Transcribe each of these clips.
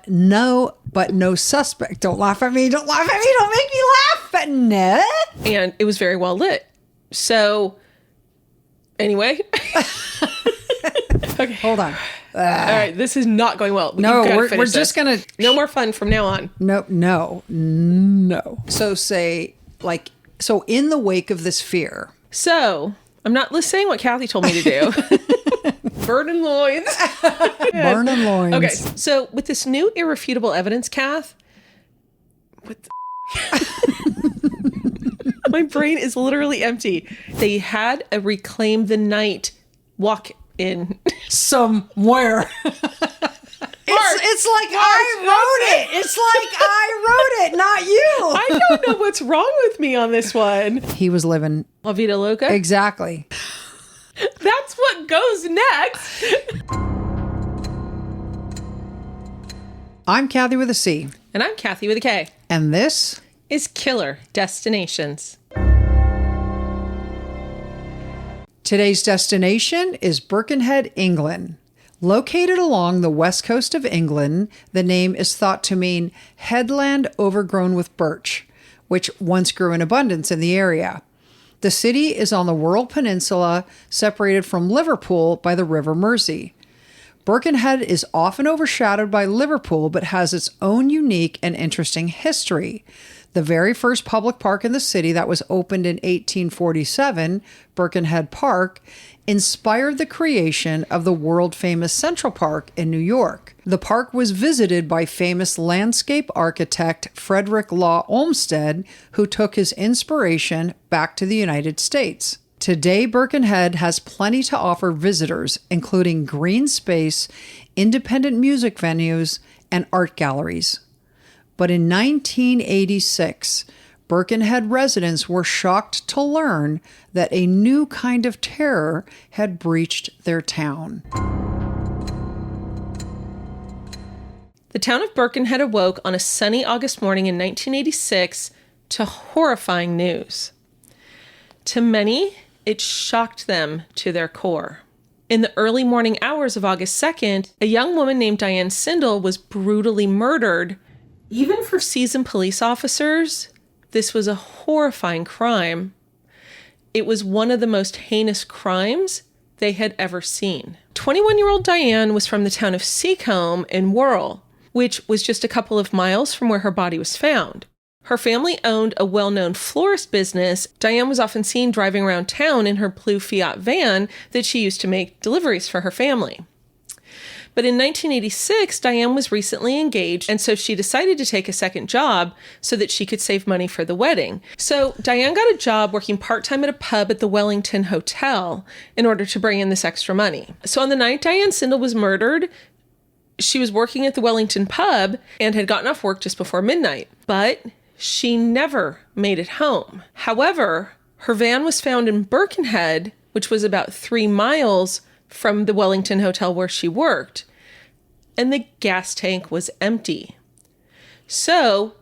no suspect. Don't laugh at me. Don't laugh at me. Don't make me laugh. No. And it was very well lit. So, anyway. Okay. Hold on. All right. This is not going well. No, we're just going to... No more fun from now on. No. So in the wake of this fear... So, I'm not saying what Kathy told me to do. Burning loins. Burning loins. Okay, so with this new irrefutable evidence, Kath, what the my brain is literally empty. They had a Reclaim the Night walk in. Somewhere. It's like I wrote it. It's like I wrote it, not you. I don't know what's wrong with me on this one. He was living La Vida Loca? Exactly. That's what goes next. I'm Kathy with a C. And I'm Kathy with a K. And this is Killer Destinations. Today's destination is Birkenhead, England. Located along the west coast of England, the name is thought to mean headland overgrown with birch, which once grew in abundance in the area. The city is on the Wirral Peninsula, separated from Liverpool by the River Mersey. Birkenhead is often overshadowed by Liverpool, but has its own unique and interesting history. The very first public park in the city that was opened in 1847, Birkenhead Park, inspired the creation of the world-famous Central Park in New York. The park was visited by famous landscape architect Frederick Law Olmsted, who took his inspiration back to the United States. Today, Birkenhead has plenty to offer visitors, including green space, independent music venues, and art galleries. But in 1986, Birkenhead residents were shocked to learn that a new kind of terror had breached their town. The town of Birkenhead awoke on a sunny August morning in 1986 to horrifying news. To many, it shocked them to their core. In the early morning hours of August 2nd, a young woman named Diane Sindel was brutally murdered. Even for seasoned police officers, this was a horrifying crime. It was one of the most heinous crimes they had ever seen. 21-year-old Diane was from the town of Seacombe in Wirral, which was just a couple of miles from where her body was found. Her family owned a well-known florist business. Diane was often seen driving around town in her blue Fiat van that she used to make deliveries for her family. But in 1986, Diane was recently engaged, and so she decided to take a second job so that she could save money for the wedding. So Diane got a job working part-time at a pub at the Wellington Hotel in order to bring in this extra money. So on the night Diane Sindel was murdered, she was working at the Wellington pub and had gotten off work just before midnight. But she never made it home. However, her van was found in Birkenhead, which was about 3 miles from the Wellington Hotel where she worked, and the gas tank was empty. So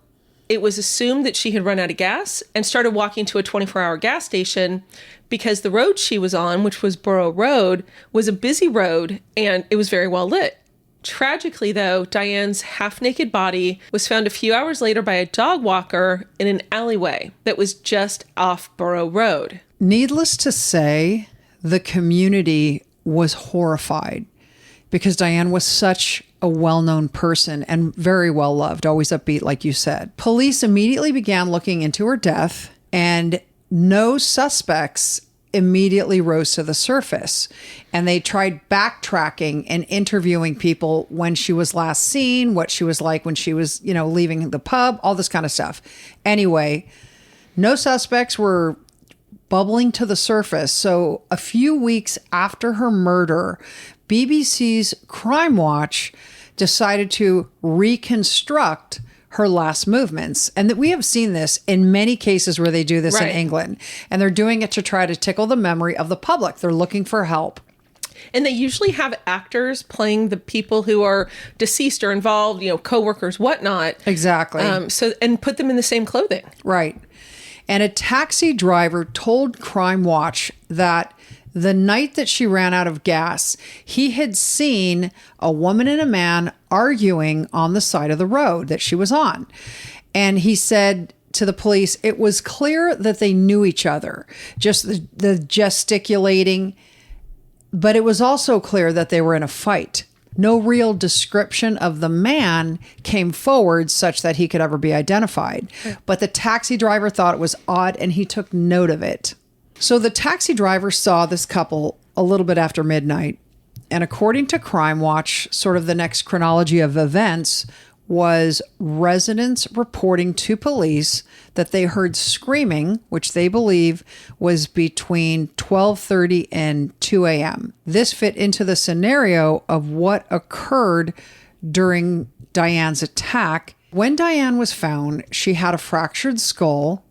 it was assumed that she had run out of gas and started walking to a 24-hour gas station because the road she was on, which was Borough Road, was a busy road and it was very well lit. Tragically, though, Diane's half-naked body was found a few hours later by a dog walker in an alleyway that was just off Borough Road. Needless to say, the community was horrified because Diane was such a well-known person and very well loved, always upbeat, like you said. Police immediately began looking into her death, and no suspects immediately rose to the surface. And they tried backtracking and interviewing people when she was last seen, what she was like when she was, leaving the pub, all this kind of stuff. Anyway, no suspects were bubbling to the surface. So a few weeks after her murder, BBC's Crime Watch decided to reconstruct her last movements. And that we have seen this in many cases where they do this in England. And they're doing it to try to tickle the memory of the public. They're looking for help. And they usually have actors playing the people who are deceased or involved, co-workers, whatnot. Exactly. And put them in the same clothing. Right. And a taxi driver told Crime Watch that the night that she ran out of gas, he had seen a woman and a man arguing on the side of the road that she was on. And he said to the police, it was clear that they knew each other, just the gesticulating, but it was also clear that they were in a fight. No real description of the man came forward such that he could ever be identified. But the taxi driver thought it was odd and he took note of it. So the taxi driver saw this couple a little bit after midnight. And according to Crime Watch, sort of the next chronology of events was residents reporting to police that they heard screaming, which they believe was between 12:30 and 2 a.m. This fit into the scenario of what occurred during Diane's attack. When Diane was found, she had a fractured skull.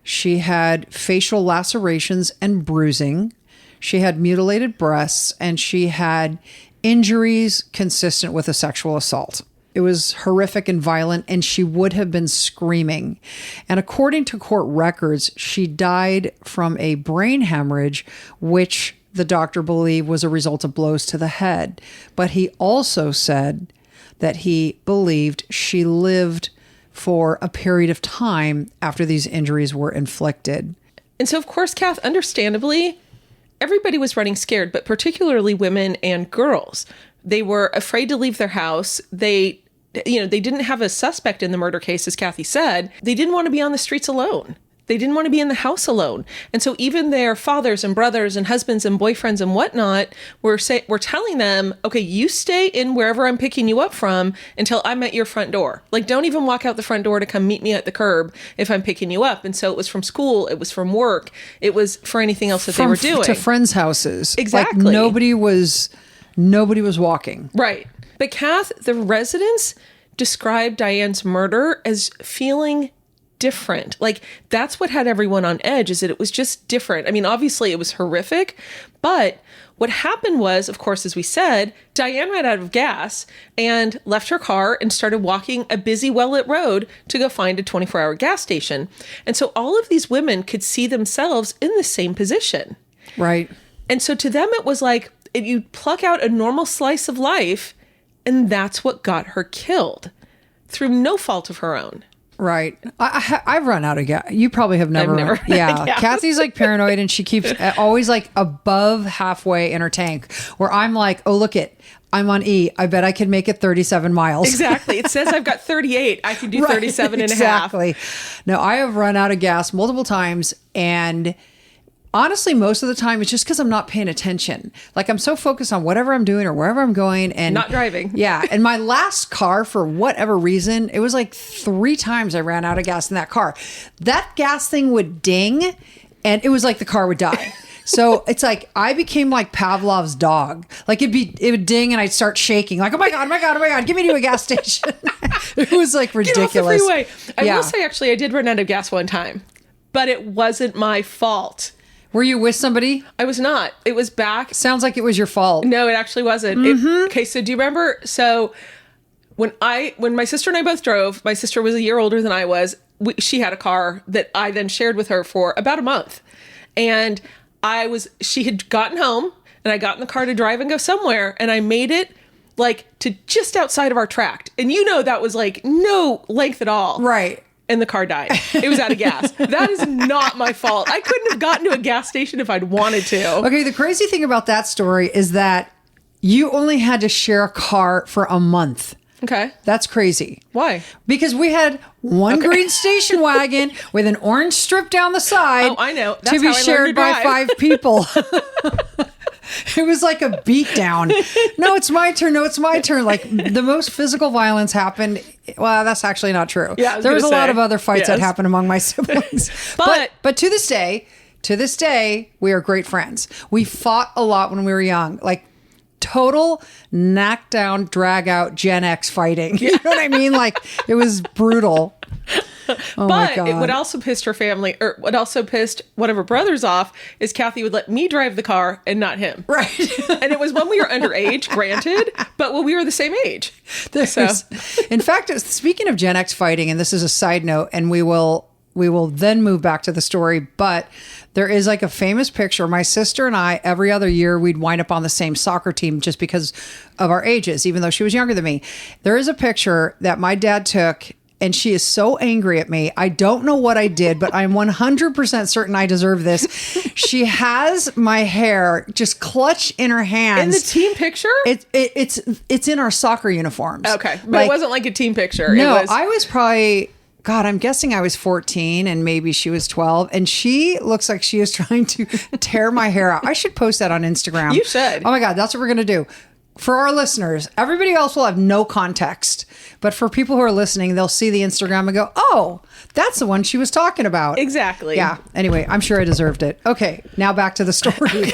She had facial lacerations and bruising. She had mutilated breasts, and she had injuries consistent with a sexual assault. It was horrific and violent, and she would have been screaming. And according to court records, she died from a brain hemorrhage, which the doctor believed was a result of blows to the head. But he also said that he believed she lived for a period of time after these injuries were inflicted. And so, of course, Kath, understandably, everybody was running scared, but particularly women and girls. They were afraid to leave their house. They didn't have a suspect in the murder case, as Kathy said. They didn't want to be on the streets alone. They didn't want to be in the house alone. And so even their fathers and brothers and husbands and boyfriends and whatnot were telling them, okay, you stay in wherever I'm picking you up from until I'm at your front door. Like, don't even walk out the front door to come meet me at the curb if I'm picking you up. And so it was from school, it was from work, it was for anything else that they were doing. To friends' houses. Exactly. Like nobody was walking. Right. But Kath, the residents described Diane's murder as feeling different. Like, that's what had everyone on edge, is that it was just different. I mean, obviously it was horrific, but what happened was, of course, as we said, Diane ran out of gas and left her car and started walking a busy, well-lit road to go find a 24-hour gas station. And so all of these women could see themselves in the same position. Right. And so to them, it was like, you pluck out a normal slice of life, and that's what got her killed through no fault of her own. Right. I've run out of gas. You probably have never. I've never. Yeah. Kathy's like paranoid, and she keeps always like above halfway in her tank, where I'm like, oh, look I'm on E. I bet I can make it 37 miles. Exactly. It says I've got 38. I can do 37 and a half. Exactly. No, I have run out of gas multiple times, and honestly, most of the time, it's just because I'm not paying attention. Like, I'm so focused on whatever I'm doing or wherever I'm going. And not driving. Yeah. And my last car, for whatever reason, it was like 3 times I ran out of gas in that car. That gas thing would ding, and it was like the car would die. So it's like I became like Pavlov's dog. Like it would ding and I'd start shaking. Like, oh my God, get me to a gas station. It was like ridiculous. Get off the freeway. I will say, actually, I did run out of gas one time, but it wasn't my fault. Were you with somebody? I was not. It was back. Sounds like it was your fault. No, it actually wasn't. Mm-hmm. Okay, so do you remember? So when my sister and I both drove, my sister was a year older than I was. She had a car that I then shared with her for about a month. And she had gotten home, and I got in the car to drive and go somewhere, and I made it like to just outside of our tract. And that was like no length at all. Right. And the car died. It was out of gas. That is not my fault. I couldn't have gotten to a gas station if I'd wanted to. Okay, the crazy thing about that story is that you only had to share a car for a month. Okay. That's crazy. Why? Because we had one green station wagon with an orange strip down the side. Oh, I know. That's to be how I learned shared to by drive. 5 people. It was like a beatdown. No, it's my turn. No, it's my turn. Like, the most physical violence happened. Well, that's actually not true. Yeah, there was a lot of other fights that happened among my siblings. But to this day, we are great friends. We fought a lot when we were young. Like, total knockdown, drag out Gen X fighting. You know what I mean? Like, it was brutal. Oh but it would also piss her family, or what also pissed one of her brothers off, is Kathy would let me drive the car and not him. Right. And it was when we were underage, granted, but when we were the same age. In fact, speaking of Gen X fighting, and this is a side note, and we will we will then move back to the story. But there is like a famous picture. My sister and I, every other year, we'd wind up on the same soccer team just because of our ages, even though she was younger than me. There is a picture that my dad took, and she is so angry at me. I don't know what I did, but I'm 100% certain I deserve this. She has my hair just clutched in her hands. In the team picture? It's in our soccer uniforms. Okay. But it wasn't like a team picture. No, I was probably... God, I'm guessing I was 14 and maybe she was 12. And she looks like she is trying to tear my hair out. I should post that on Instagram. You should. Oh my God, that's what we're going to do. For our listeners, everybody else will have no context. But for people who are listening, they'll see the Instagram and go, oh, that's the one she was talking about. Exactly. Yeah. Anyway, I'm sure I deserved it. Okay, now back to the story.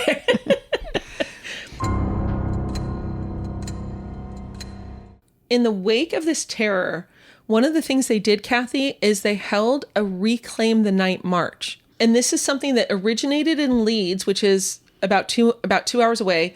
In the wake of this terror, one of the things they did, Kathy, is they held a Reclaim the Night march. And this is something that originated in Leeds, which is about 2 hours away,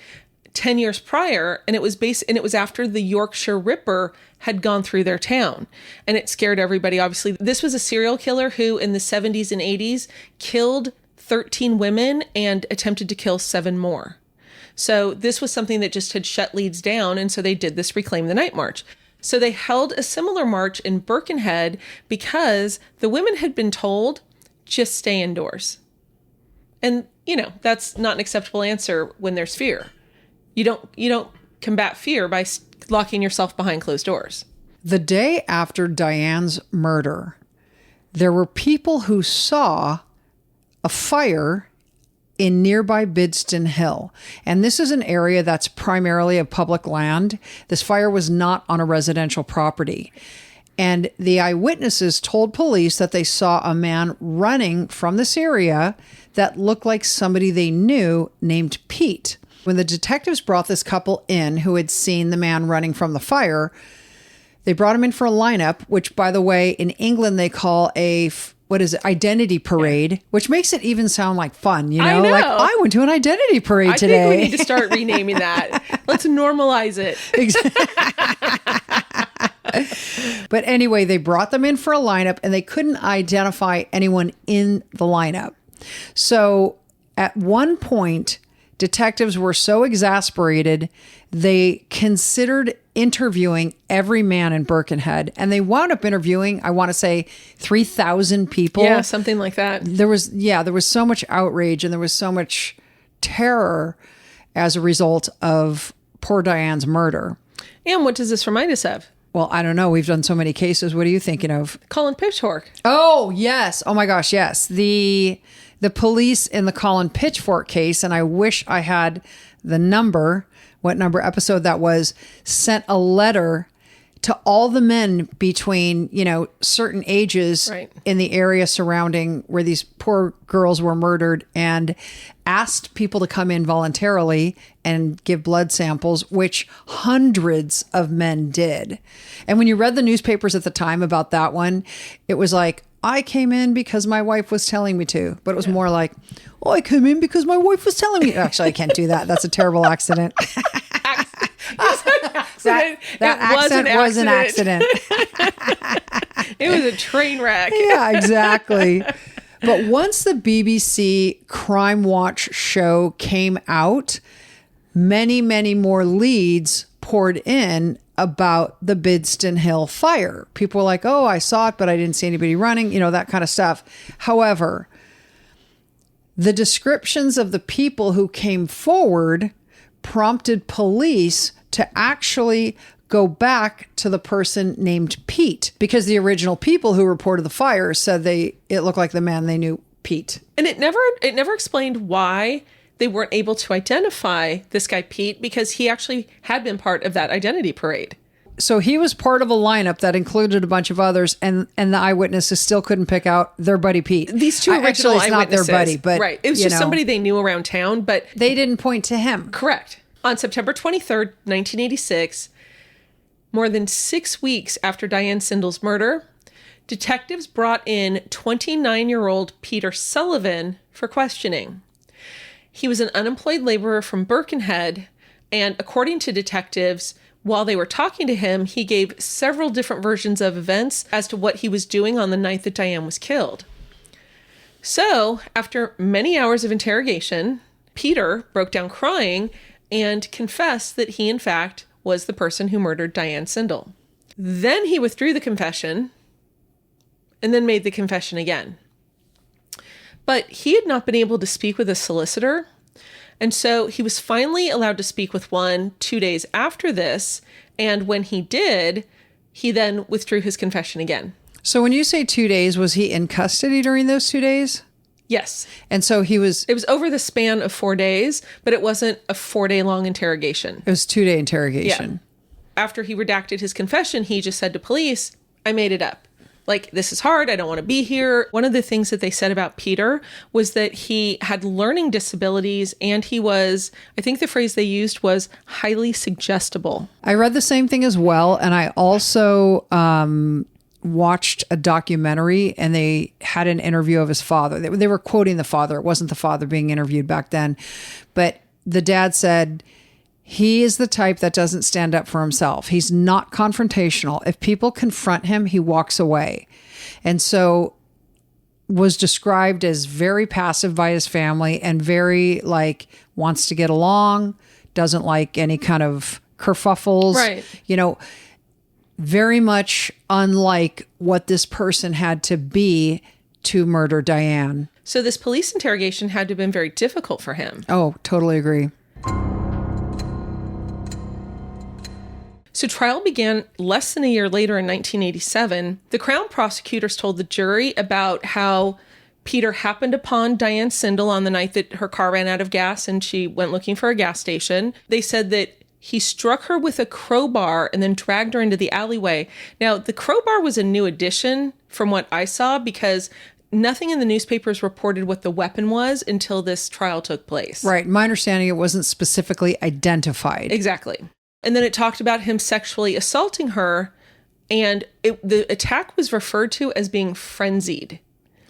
10 years prior, and it was after the Yorkshire Ripper had gone through their town, and it scared everybody. Obviously, this was a serial killer who in the 70s and 80s killed 13 women and attempted to kill 7 more. So this was something that just had shut Leeds down, and so they did this Reclaim the Night march. So they held a similar march in Birkenhead because the women had been told, just stay indoors. And, that's not an acceptable answer when there's fear. You don't combat fear by locking yourself behind closed doors. The day after Diane's murder, there were people who saw a fire in nearby Bidston Hill. And this is an area that's primarily of public land. This fire was not on a residential property. And the eyewitnesses told police that they saw a man running from this area that looked like somebody they knew named Pete. When the detectives brought this couple in who had seen the man running from the fire, they brought him in for a lineup, which, by the way, in England, they call identity parade, which makes it even sound like fun, I know. Like, I went to an identity parade today. I think we need to start renaming that. Let's normalize it. But anyway, they brought them in for a lineup and they couldn't identify anyone in the lineup. So at one point, detectives were so exasperated, they considered interviewing every man in Birkenhead. And they wound up interviewing, I want to say, 3,000 people. Yeah, something like that. There was so much outrage and there was so much terror as a result of poor Diane's murder. And what does this remind us of? Well, I don't know. We've done so many cases. What are you thinking of? Colin Pitchfork. Oh, yes. Oh my gosh, yes. The police in the Colin Pitchfork case, and I wish I had the number, what number episode that was, sent a letter to all the men between, certain ages right. in the area surrounding where these poor girls were murdered and asked people to come in voluntarily and give blood samples, which hundreds of men did. And when you read the newspapers at the time about that one, it was like, I came in because my wife was telling me to. But it was more like, I came in because my wife was telling me. Actually, I can't do that. That's a terrible accident. That accent was an accident. It was a train wreck. Yeah, exactly. But once the BBC Crime Watch show came out, many, many more leads poured in about the Bidston Hill fire. People were like, oh, I saw it, but I didn't see anybody running, that kind of stuff. However, the descriptions of the people who came forward prompted police to actually go back to the person named Pete, because the original people who reported the fire said it looked like the man they knew, Pete. And it never explained why they weren't able to identify this guy Pete, because he actually had been part of that identity parade. So he was part of a lineup that included a bunch of others, and the eyewitnesses still couldn't pick out their buddy Pete. These two original it's not their buddy, but right. It was just somebody they knew around town, but they didn't point to him. Correct. On September 23rd, 1986, more than 6 weeks after Diane Sindel's murder, detectives brought in 29-year-old Peter Sullivan for questioning. He was an unemployed laborer from Birkenhead, and according to detectives, while they were talking to him, he gave several different versions of events as to what he was doing on the night that Diane was killed. So, after many hours of interrogation, Peter broke down crying and confessed that he, in fact, was the person who murdered Diane Sindel. Then he withdrew the confession and then made the confession again. But he had not been able to speak with a solicitor, and so he was finally allowed to speak with one 2 days after this, and when he did, he then withdrew his confession again. So when you say 2 days, was he in custody during those 2 days? Yes. And so he was... It was over the span of 4 days, but it wasn't a 4-day long interrogation. It was 2-day interrogation. Yeah. After he redacted his confession, he just said to police, I made it up. Like, this is hard. I don't want to be here. One of the things that they said about Peter was that he had learning disabilities and he was, I think the phrase they used was highly suggestible. I read the same thing as well. And I also watched a documentary and they had an interview of his father. They were quoting the father. It wasn't the father being interviewed back then. But the dad said, he is the type that doesn't stand up for himself. He's not confrontational. If people confront him, he walks away. And so was described as very passive by his family and very wants to get along, doesn't like any kind of kerfuffles. Right. Very much unlike what this person had to be to murder Diane. So this police interrogation had to have been very difficult for him. Oh, totally agree. So trial began less than a year later in 1987. The Crown prosecutors told the jury about how Peter happened upon Diane Sindel on the night that her car ran out of gas and she went looking for a gas station. They said that he struck her with a crowbar and then dragged her into the alleyway. Now, the crowbar was a new addition from what I saw because nothing in the newspapers reported what the weapon was until this trial took place. Right. My understanding, it wasn't specifically identified. Exactly. And then it talked about him sexually assaulting her, and the attack was referred to as being frenzied.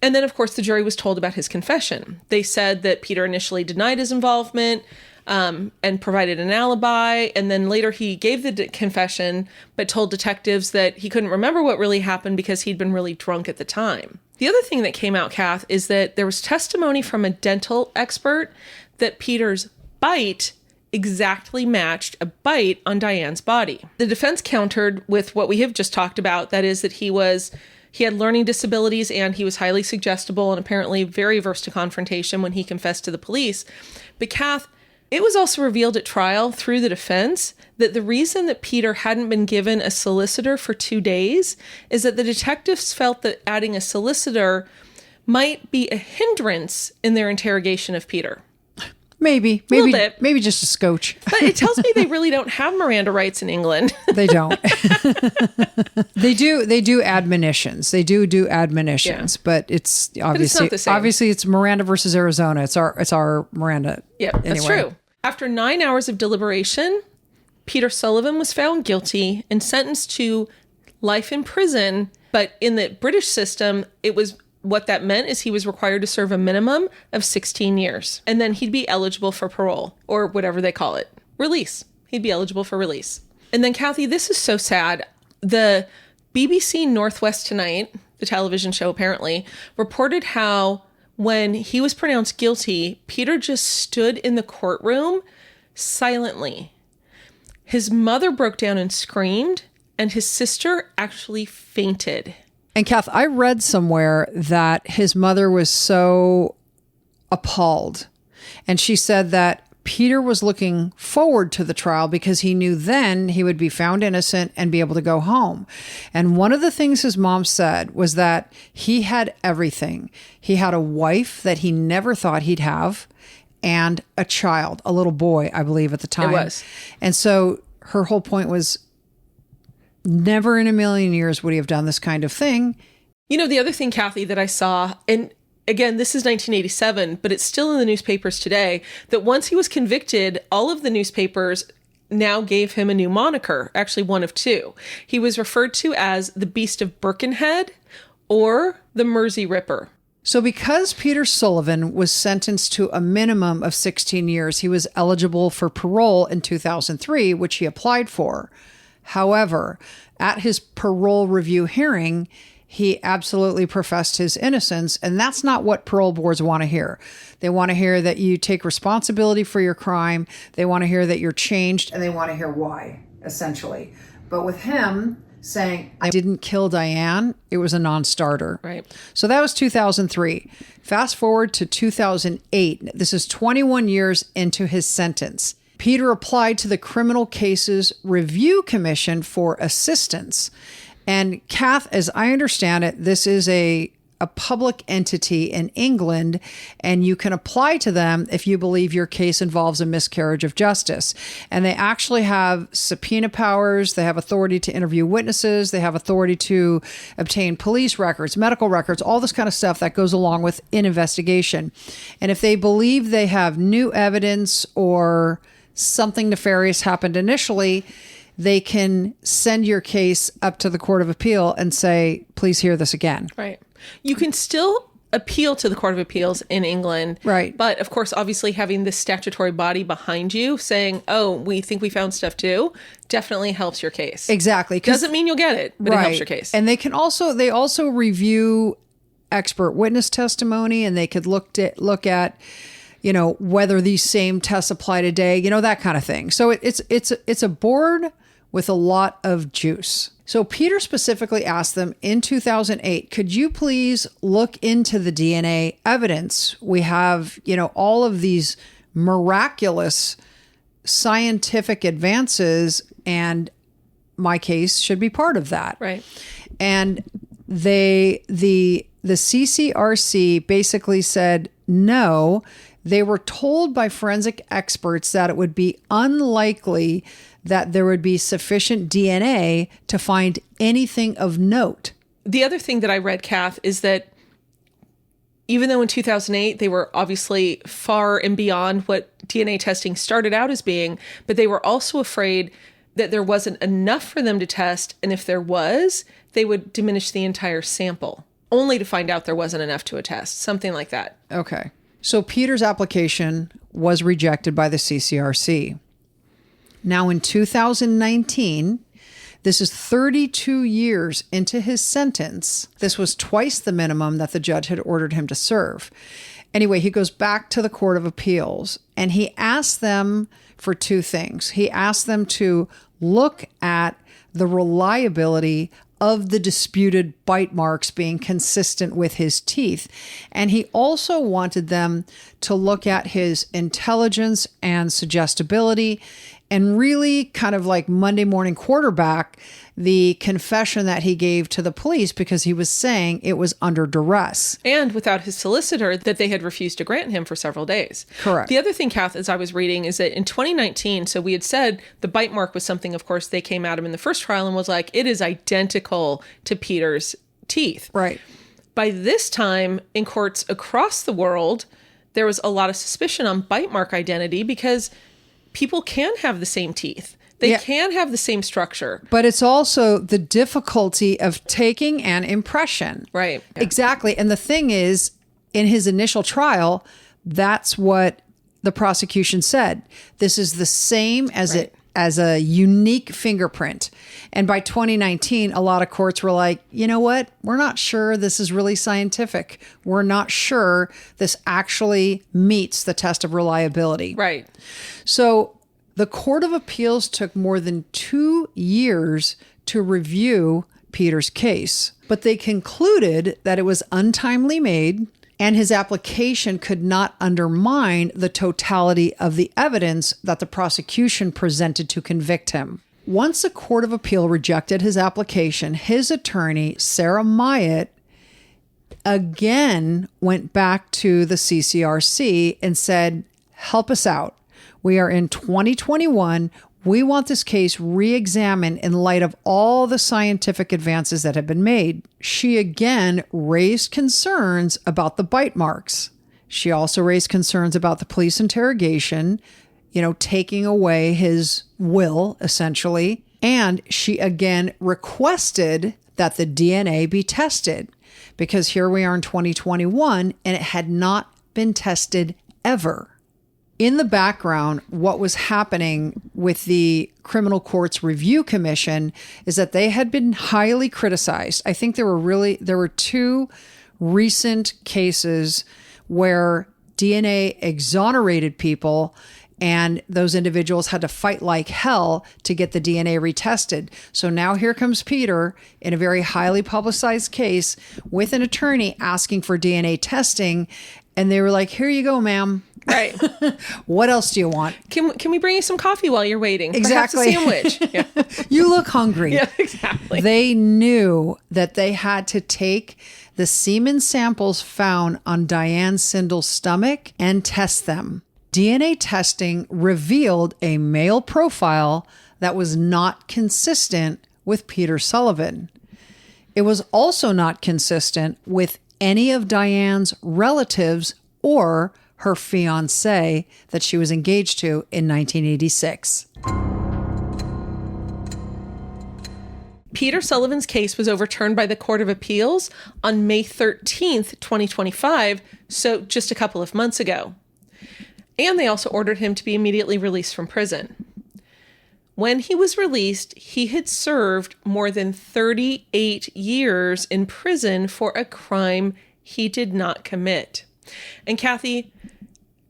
And then, of course, the jury was told about his confession. They said that Peter initially denied his involvement and provided an alibi, and then later he gave the confession, but told detectives that he couldn't remember what really happened because he'd been really drunk at the time. The other thing that came out, Kath, is that there was testimony from a dental expert that Peter's bite exactly matched a bite on Diane's body. The defense countered with what we have just talked about, that is that he had learning disabilities and he was highly suggestible and apparently very averse to confrontation when he confessed to the police. But Kath, it was also revealed at trial through the defense that the reason that Peter hadn't been given a solicitor for 2 days is that the detectives felt that adding a solicitor might be a hindrance in their interrogation of Peter. Maybe just a scotch. But it tells me they really don't have Miranda rights in England. They don't. They do admonitions. They do admonitions, but it's obviously not the same. Obviously it's Miranda versus Arizona. It's our Miranda. Yeah, that's anyway. true. After 9 hours of deliberation, Peter Sullivan was found guilty and sentenced to life in prison. But in the British system, what that meant is he was required to serve a minimum of 16 years. And then he'd be eligible for parole, or whatever they call it. Release. He'd be eligible for release. And then, Kathy, this is so sad. The BBC Northwest Tonight, the television show apparently, reported how when he was pronounced guilty, Peter just stood in the courtroom silently. His mother broke down and screamed, and his sister actually fainted. And Kath, I read somewhere that his mother was so appalled. And she said that Peter was looking forward to the trial because he knew then he would be found innocent and be able to go home. And one of the things his mom said was that he had everything. He had a wife that he never thought he'd have and a child, a little boy, I believe at the time. It was. And so her whole point was, never in a million years would he have done this kind of thing. You know, the other thing, Kathy, that I saw, and again, this is 1987, but it's still in the newspapers today, that once he was convicted, all of the newspapers now gave him a new moniker, actually one of two. He was referred to as the Beast of Birkenhead or the Mersey Ripper. So because Peter Sullivan was sentenced to a minimum of 16 years, he was eligible for parole in 2003, which he applied for. However, at his parole review hearing, he absolutely professed his innocence. And that's not what parole boards want to hear. They want to hear that you take responsibility for your crime. They want to hear that you're changed, and they want to hear why, essentially. But with him saying, I didn't kill Diane, it was a non-starter. Right. So that was 2003. Fast forward to 2008. This is 21 years into his sentence. Peter applied to the Criminal Cases Review Commission for assistance. And Kath, as I understand it, this is a public entity in England, and you can apply to them if you believe your case involves a miscarriage of justice. And they actually have subpoena powers. They have authority to interview witnesses. They have authority to obtain police records, medical records, all this kind of stuff that goes along with an investigation. And if they believe they have new evidence or something nefarious happened initially, they can send your case up to the Court of Appeal and say, please hear this again. Right. You can still appeal to the Court of Appeals in England. Right. But of course, obviously having this statutory body behind you saying, oh, we think we found stuff too, definitely helps your case. Exactly. Doesn't mean you'll get it, but it helps your case. And they also review expert witness testimony, and they could look at, you know, whether these same tests apply today, you know, that kind of thing. So it's a board with a lot of juice. So Peter specifically asked them in 2008, could you please look into the DNA evidence? We have, you know, all of these miraculous scientific advances, and my case should be part of that. Right. And the CCRC basically said no. They were told by forensic experts that it would be unlikely that there would be sufficient DNA to find anything of note. The other thing that I read, Kath, is that even though in 2008 they were obviously far and beyond what DNA testing started out as being, but they were also afraid that there wasn't enough for them to test. And if there was, they would diminish the entire sample, only to find out there wasn't enough to attest, something like that. Okay. So Peter's application was rejected by the CCRC. Now in 2019, this is 32 years into his sentence. This was twice the minimum that the judge had ordered him to serve. Anyway, he goes back to the Court of Appeals, and he asked them for two things. He asked them to look at the reliability of the disputed bite marks being consistent with his teeth. And he also wanted them to look at his intelligence and suggestibility, and really kind of like Monday morning quarterback the confession that he gave to the police, because he was saying it was under duress. And without his solicitor that they had refused to grant him for several days. Correct. The other thing, Kath, as I was reading, is that in 2019, so we had said the bite mark was something, of course, they came at him in the first trial and was like, it is identical to Peter's teeth. Right. By this time, in courts across the world, there was a lot of suspicion on bite mark identity because people can have the same teeth. They can have the same structure. But it's also the difficulty of taking an impression. Right. Yeah. Exactly. And the thing is, in his initial trial, that's what the prosecution said. This is the same as as a unique fingerprint. And by 2019, a lot of courts were like, you know what? We're not sure this is really scientific. We're not sure this actually meets the test of reliability. Right. So the Court of Appeals took more than 2 years to review Peter's case, but they concluded that it was untimely made and his application could not undermine the totality of the evidence that the prosecution presented to convict him. Once the Court of Appeal rejected his application, his attorney, Sarah Myatt, again went back to the CCRC and said, help us out. We are in 2021. We want this case re-examined in light of all the scientific advances that have been made. She again raised concerns about the bite marks. She also raised concerns about the police interrogation, taking away his will, essentially. And she again requested that the DNA be tested, because here we are in 2021 and it had not been tested ever. In the background, what was happening with the Criminal Courts Review Commission is that they had been highly criticized. I think there were two recent cases where DNA exonerated people, and those individuals had to fight like hell to get the DNA retested. So now here comes Peter in a very highly publicized case with an attorney asking for DNA testing. And they were like, here you go, ma'am. Right. What else do you want? Can we bring you some coffee while you're waiting? Exactly. Perhaps a sandwich. Yeah. You look hungry. Yeah, exactly. They knew that they had to take the semen samples found on Diane Sindel's stomach and test them. DNA testing revealed a male profile that was not consistent with Peter Sullivan. It was also not consistent with any of Diane's relatives or her fiancé that she was engaged to in 1986. Peter Sullivan's case was overturned by the Court of Appeals on May 13th, 2025, so just a couple of months ago. And they also ordered him to be immediately released from prison. When he was released, he had served more than 38 years in prison for a crime he did not commit. And Kathy,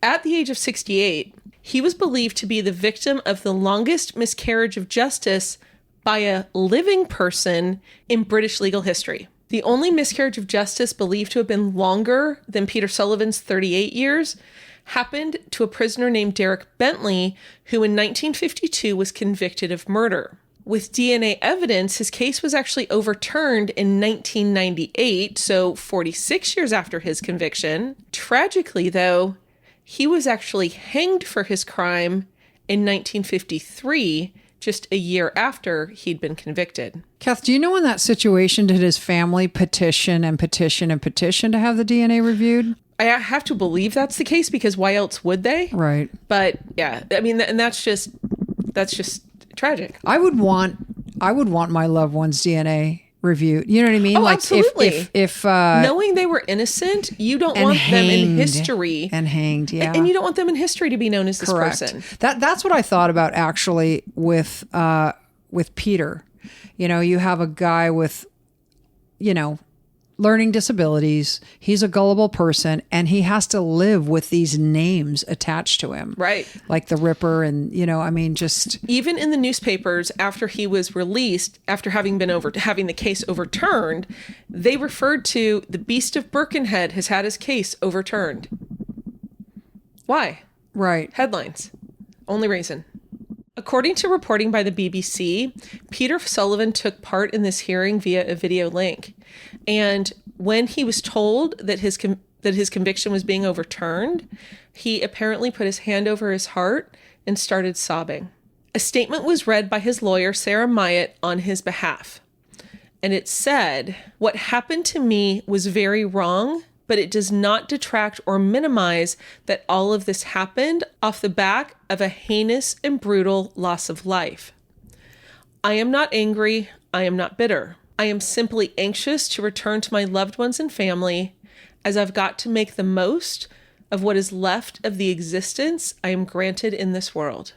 at the age of 68, he was believed to be the victim of the longest miscarriage of justice by a living person in British legal history. The only miscarriage of justice believed to have been longer than Peter Sullivan's 38 years happened to a prisoner named Derek Bentley, who in 1952 was convicted of murder. With DNA evidence, his case was actually overturned in 1998, so 46 years after his conviction. Tragically, though, he was actually hanged for his crime in 1953, just a year after he'd been convicted. Kath, do you know in that situation did his family petition and petition and petition to have the DNA reviewed? I have to believe that's the case, because why else would they? Right. But yeah, I mean, and that's just tragic. I would want my loved one's DNA reviewed. You know what I mean? Oh, like absolutely. If knowing they were innocent, you don't want them in history. And hanged, yeah. And you don't want them in history to be known as this Correct. person. That's what I thought about actually with Peter. You know, you have a guy with, learning disabilities. He's a gullible person, and he has to live with these names attached to him. Right. Like the Ripper and, just... Even in the newspapers, after he was released, after having the case overturned, they referred to the Beast of Birkenhead has had his case overturned. Why? Right. Headlines. Only reason. According to reporting by the BBC, Peter Sullivan took part in this hearing via a video link. And when he was told that his conviction was being overturned, he apparently put his hand over his heart and started sobbing. A statement was read by his lawyer, Sarah Myatt, on his behalf. And it said, "What happened to me was very wrong, but it does not detract or minimize that all of this happened off the back of a heinous and brutal loss of life. I am not angry. I am not bitter. I am simply anxious to return to my loved ones and family, as I've got to make the most of what is left of the existence I am granted in this world."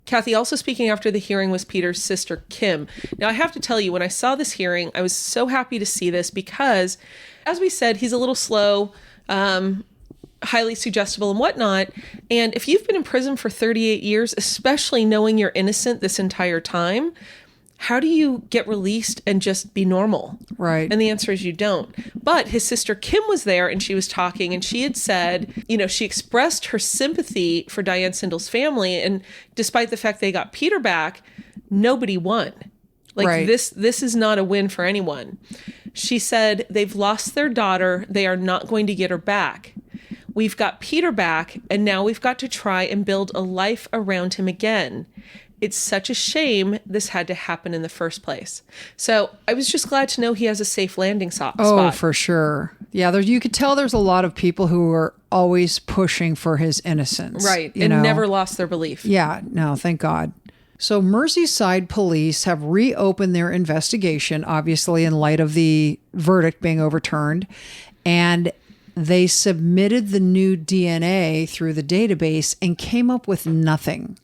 Kathy, also speaking after the hearing was Peter's sister, Kim. Now, I have to tell you, when I saw this hearing, I was so happy to see this because, as we said, he's a little slow, highly suggestible and whatnot. And if you've been in prison for 38 years, especially knowing you're innocent this entire time, how do you get released and just be normal? Right. And the answer is you don't. But his sister Kim was there and she was talking, and she had said, she expressed her sympathy for Diane Sindel's family. And despite the fact they got Peter back, nobody won. Right. This is not a win for anyone. She said, they've lost their daughter. They are not going to get her back. We've got Peter back, and now we've got to try and build a life around him again. It's such a shame this had to happen in the first place. So I was just glad to know he has a safe landing spot. Oh, for sure. Yeah, you could tell there's a lot of people who are always pushing for his innocence. Right, and never lost their belief. Yeah, no, thank God. So Merseyside police have reopened their investigation, obviously in light of the verdict being overturned. And They submitted the new DNA through the database and came up with nothing.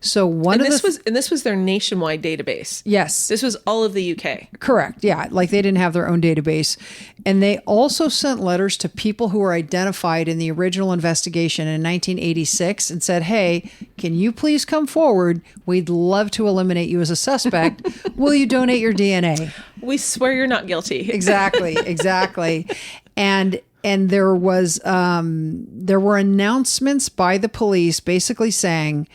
So this was their nationwide database. Yes. This was all of the UK. Correct. Yeah. Like they didn't have their own database. And they also sent letters to people who were identified in the original investigation in 1986 and said, hey, can you please come forward? We'd love to eliminate you as a suspect. Will you donate your DNA? We swear you're not guilty. Exactly. And there were announcements by the police basically saying,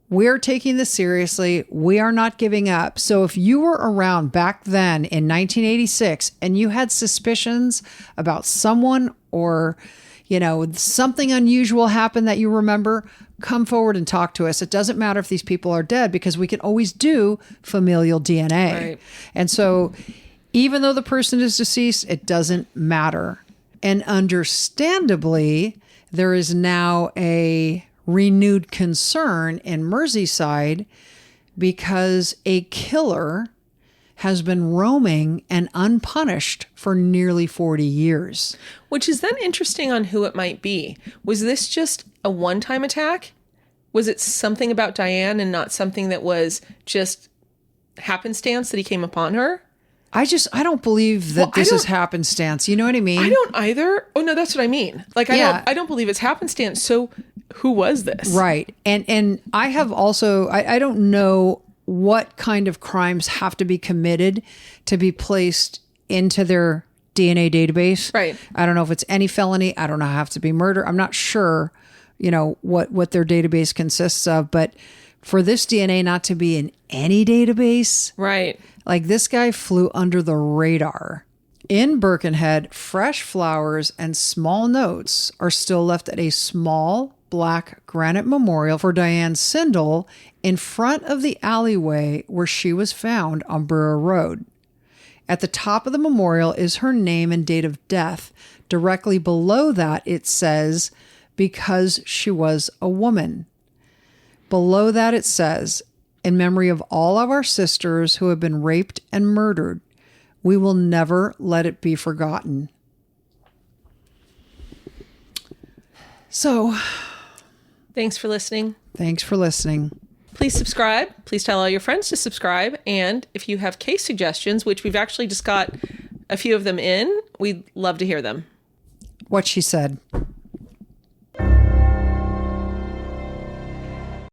we're taking this seriously. We are not giving up. So if you were around back then in 1986 and you had suspicions about someone or, something unusual happened that you remember, come forward and talk to us. It doesn't matter if these people are dead because we can always do familial DNA. Right. And so even though the person is deceased, it doesn't matter. And understandably, there is now a renewed concern in Merseyside because a killer has been roaming and unpunished for nearly 40 years. Which is then interesting on who it might be. Was this just a one-time attack? Was it something about Diane and not something that was just happenstance that he came upon her? I don't believe that this is happenstance. You know what I mean? I don't either. Oh no, that's what I mean. Like I don't believe it's happenstance. So who was this? Right. And I have also, I don't know what kind of crimes have to be committed to be placed into their DNA database. Right. I don't know if it's any felony. I don't know, have to be murder. I'm not sure, what their database consists of, but for this DNA not to be in any database. Right. Like this guy flew under the radar. In Birkenhead, fresh flowers and small notes are still left at a small black granite memorial for Diane Sindel in front of the alleyway where she was found on Brewer Road. At the top of the memorial is her name and date of death. Directly below that, it says, because she was a woman. Below that, it says, in memory of all of our sisters who have been raped and murdered, we will never let it be forgotten. So, thanks for listening. Please subscribe. Please tell all your friends to subscribe. And if you have case suggestions, which we've actually just got a few of them in, we'd love to hear them. What she said.